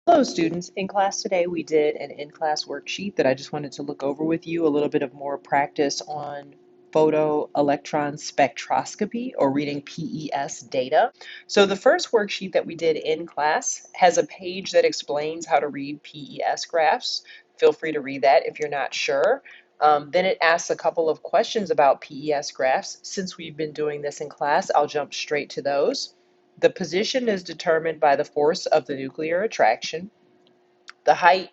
Hello, students. In class today, we did an in-class worksheet that I just wanted to look over with you, a little bit of more practice on photoelectron spectroscopy or reading PES data. So the first worksheet that we did in class has a page that explains how to read PES graphs. Feel free to read that if you're not sure. Then it asks a couple of questions about PES graphs. Since we've been doing this in class, I'll jump straight to those. The position is determined by the force of the nuclear attraction. The height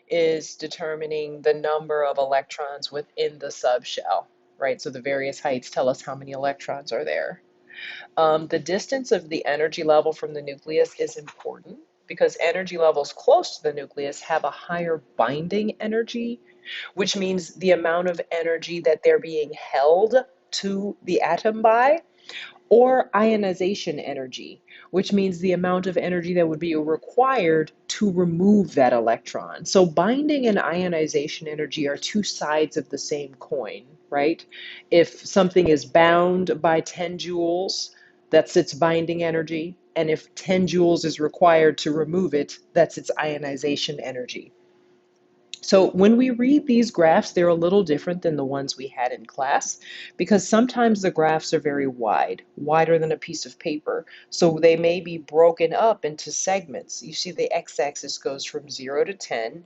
is determining the number of electrons within the subshell, right? So the various heights tell us how many electrons are there. The distance of the energy level from the nucleus is important because energy levels close to the nucleus have a higher binding energy, which means the amount of energy that they're being held to the atom by, or ionization energy, which means the amount of energy that would be required to remove that electron. So binding and ionization energy are two sides of the same coin, right? If something is bound by 10 joules, that's its binding energy. And if 10 joules is required to remove it, that's its ionization energy. So when we read these graphs, they're a little different than the ones we had in class because sometimes the graphs are very wide, wider than a piece of paper. So they may be broken up into segments. You see the x-axis goes from 0 to 10,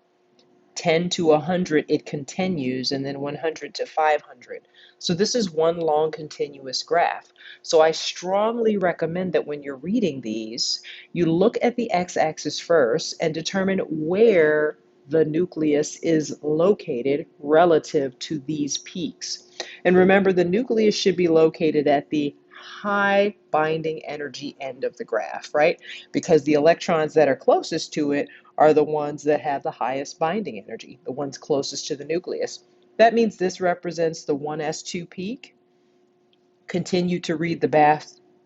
10 to 100 it continues, and then 100 to 500. So this is one long continuous graph. So I strongly recommend that when you're reading these, you look at the x-axis first and determine where the nucleus is located relative to these peaks. And remember, the nucleus should be located at the high binding energy end of the graph, right? Because the electrons that are closest to it are the ones that have the highest binding energy, the ones closest to the nucleus. That means this represents the 1s2 peak. Continue to read the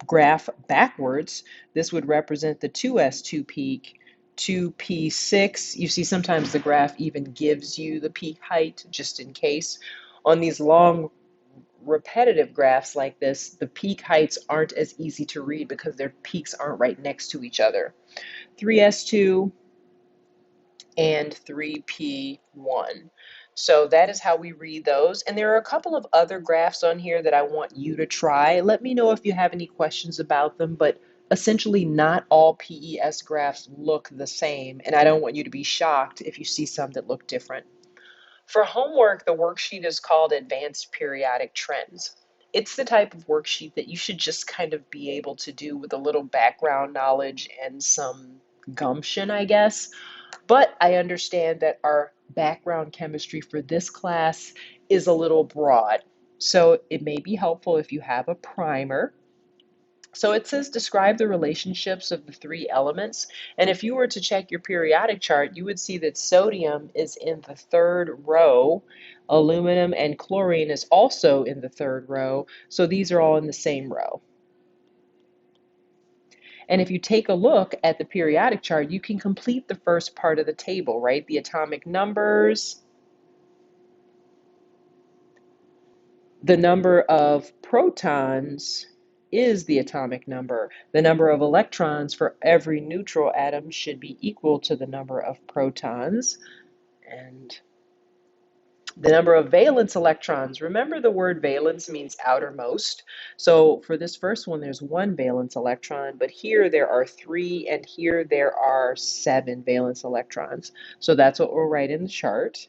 graph backwards. This would represent the 2s2 peak, 2p6. You see sometimes the graph even gives you the peak height just in case. On these long repetitive graphs like this, the peak heights aren't as easy to read because their peaks aren't right next to each other. 3s2, and 3p1. So that is how we read those. And there are a couple of other graphs on here that I want you to try. Let me know if you have any questions about them, but essentially not all PES graphs look the same, and I don't want you to be shocked if you see some that look different. For homework, the worksheet is called Advanced Periodic Trends. It's the type of worksheet that you should just kind of be able to do with a little background knowledge and some gumption, I guess. But I understand that our background chemistry for this class is a little broad. So it may be helpful if you have a primer. So it says describe the relationships of the three elements. And if you were to check your periodic chart, you would see that sodium is in the third row. Aluminum and chlorine is also in the third row. So these are all in the same row. And if you take a look at the periodic chart, you can complete the first part of the table, right? The atomic numbers, the number of protons is the atomic number. The number of electrons for every neutral atom should be equal to the number of protons. And the number of valence electrons, remember the word valence means outermost. So for this first one, there's one valence electron, but here there are 3, and here there are 7 valence electrons. So that's what we'll write in the chart.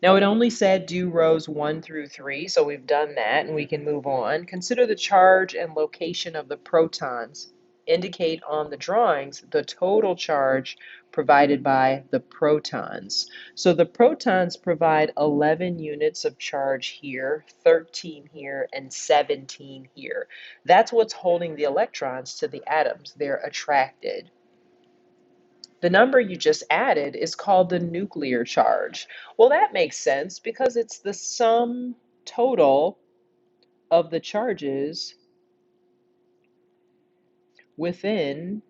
Now it only said do rows 1 through 3, so we've done that and we can move on. Consider the charge and location of the protons. Indicate on the drawings the total charge provided by the protons. So the protons provide 11 units of charge here, 13 here, and 17 here. That's what's holding the electrons to the atoms. They're attracted. The number you just added is called the nuclear charge. Well, that makes sense because it's the sum total of the charges within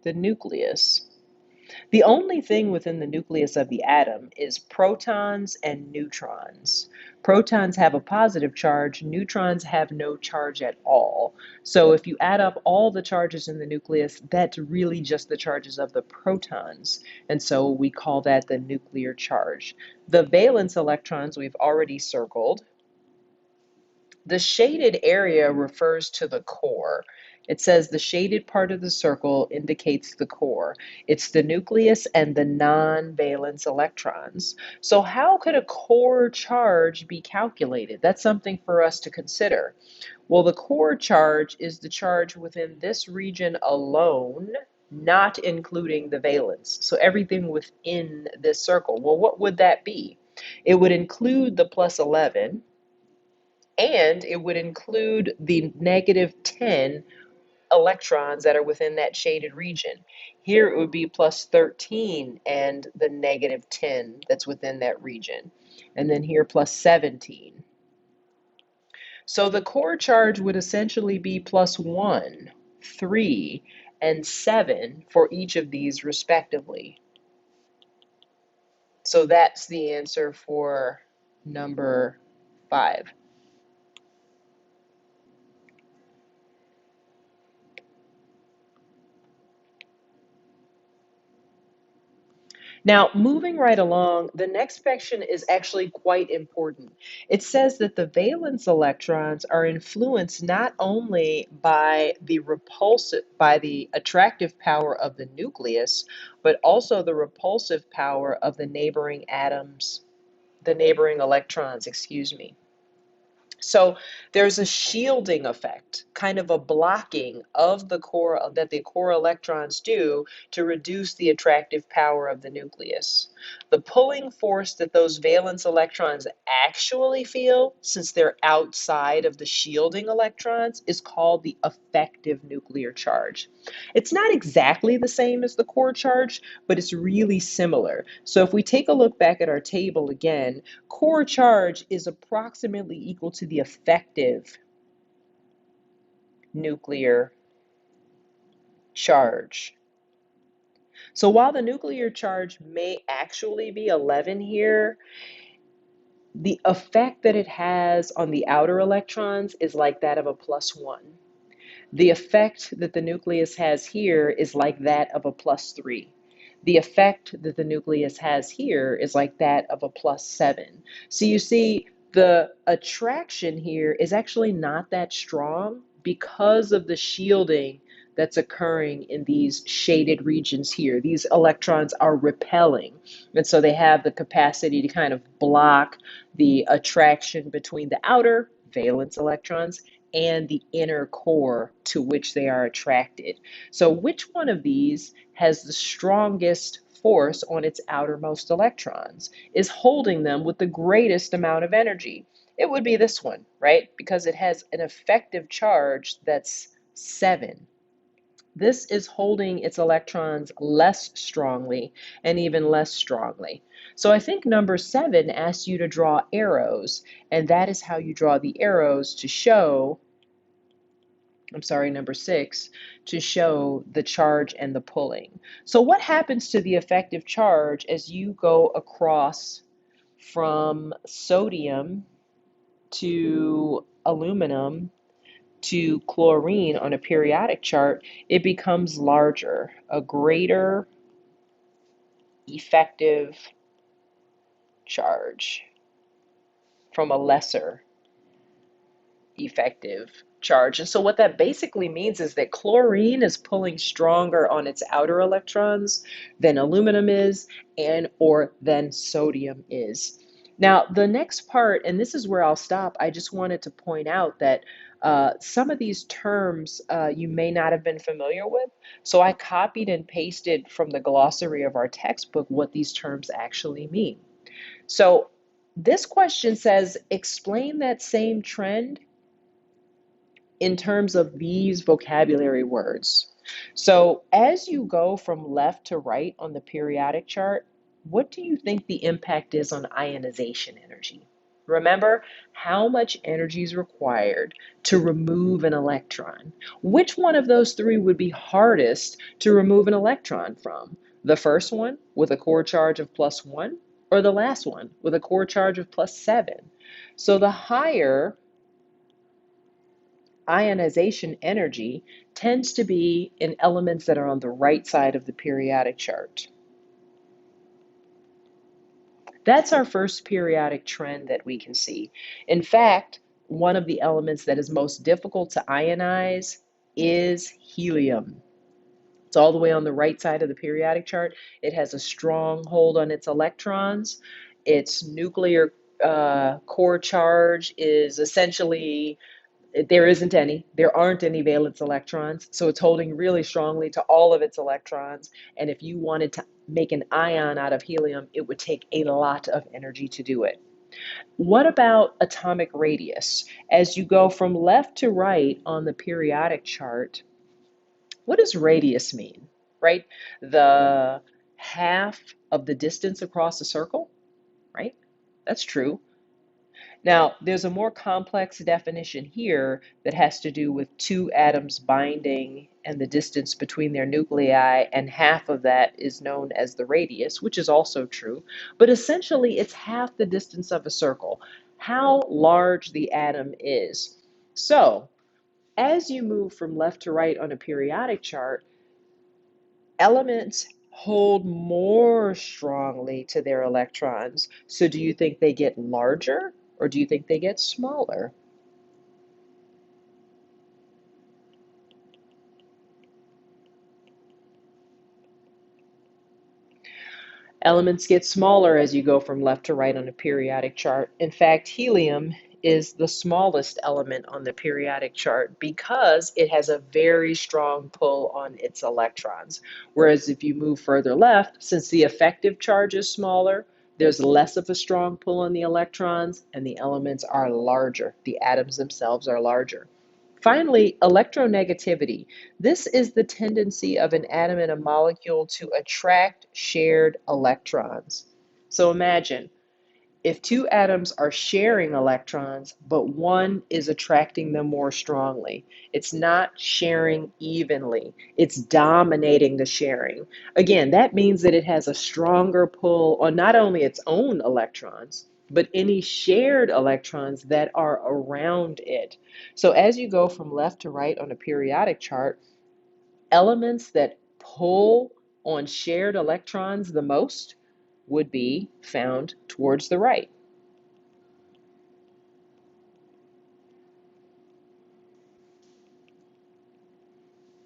the nucleus. The only thing within the nucleus of the atom is protons and neutrons. Protons have a positive charge, neutrons have no charge at all. So if you add up all the charges in the nucleus, that's really just the charges of the protons. And so we call that the nuclear charge. The valence electrons we've already circled. The shaded area refers to the core. It says the shaded part of the circle indicates the core. It's the nucleus and the non-valence electrons. So how could a core charge be calculated? That's something for us to consider. Well, the core charge is the charge within this region alone, not including the valence. So everything within this circle. Well, what would that be? It would include the plus 11, and it would include the negative 10 electrons that are within that shaded region. Here it would be plus 13 and the negative 10 that's within that region. And then here plus 17. So the core charge would essentially be plus 1, 3, and 7 for each of these respectively. So that's the answer for number 5. Now, moving right along, the next section is actually quite important. It says that the valence electrons are influenced not only by the attractive power of the nucleus, but also the repulsive power of the neighboring atoms, the neighboring electrons, excuse me. So there's a shielding effect, kind of a blocking of the core that the core electrons do to reduce the attractive power of the nucleus. The pulling force that those valence electrons actually feel, since they're outside of the shielding electrons, is called the effective nuclear charge. It's not exactly the same as the core charge, but it's really similar. So if we take a look back at our table again, core charge is approximately equal to the effective nuclear charge. So while the nuclear charge may actually be 11 here, the effect that it has on the outer electrons is like that of a plus 1. The effect that the nucleus has here is like that of a plus 3. The effect that the nucleus has here is like that of a plus 7. So you see, the attraction here is actually not that strong because of the shielding that's occurring in these shaded regions here. These electrons are repelling, and so they have the capacity to kind of block the attraction between the outer valence electrons and the inner core to which they are attracted. So which one of these has the strongest force on its outermost electrons, is holding them with the greatest amount of energy? It would be this one, right? Because it has an effective charge that's 7. This is holding its electrons less strongly and even less strongly. So I think number 7 asks you to draw arrows, and that is how you draw the arrows to show, I'm sorry, number 6, to show the charge and the pulling. So what happens to the effective charge as you go across from sodium to aluminum to chlorine on a periodic chart? It becomes larger, a greater effective charge from a lesser effective charge. And so what that basically means is that chlorine is pulling stronger on its outer electrons than aluminum is, and or than sodium is. Now, the next part, and this is where I'll stop, I just wanted to point out that some of these terms you may not have been familiar with. So I copied and pasted from the glossary of our textbook what these terms actually mean. So this question says, explain that same trend in terms of these vocabulary words. So as you go from left to right on the periodic chart, what do you think the impact is on ionization energy? Remember how much energy is required to remove an electron. Which one of those three would be hardest to remove an electron from? The first one with a core charge of plus 1, or the last one with a core charge of +7. So the higher ionization energy tends to be in elements that are on the right side of the periodic chart. That's our first periodic trend that we can see. In fact, one of the elements that is most difficult to ionize is helium. It's all the way on the right side of the periodic chart. It has a strong hold on its electrons. Its nuclear core charge is essentially, there isn't any. There aren't any valence electrons. So it's holding really strongly to all of its electrons. And if you wanted to make an ion out of helium, it would take a lot of energy to do it. What about atomic radius? As you go from left to right on the periodic chart, what does radius mean, right? The half of the distance across a circle, right? That's true. Now, there's a more complex definition here that has to do with two atoms binding and the distance between their nuclei, and half of that is known as the radius, which is also true. But essentially, it's half the distance of a circle, how large the atom is. So, as you move from left to right on a periodic chart, elements hold more strongly to their electrons. So do you think they get larger or do you think they get smaller? Elements get smaller as you go from left to right on a periodic chart. In fact, helium is the smallest element on the periodic chart because it has a very strong pull on its electrons. Whereas if you move further left, since the effective charge is smaller, there's less of a strong pull on the electrons and the elements are larger. The atoms themselves are larger. Finally, electronegativity. This is the tendency of an atom and a molecule to attract shared electrons. So imagine if two atoms are sharing electrons, but one is attracting them more strongly. It's not sharing evenly, it's dominating the sharing. Again, that means that it has a stronger pull on not only its own electrons, but any shared electrons that are around it. So as you go from left to right on a periodic chart, elements that pull on shared electrons the most would be found towards the right.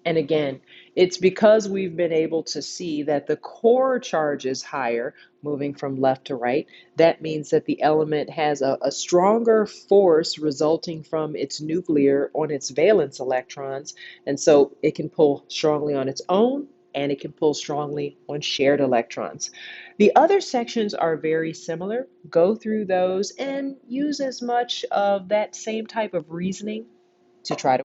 And again, it's because we've been able to see that the core charge is higher, moving from left to right. That means that the element has a stronger force resulting from its nuclear on its valence electrons. And so it can pull strongly on its own and it can pull strongly on shared electrons. The other sections are very similar. Go through those and use as much of that same type of reasoning to try to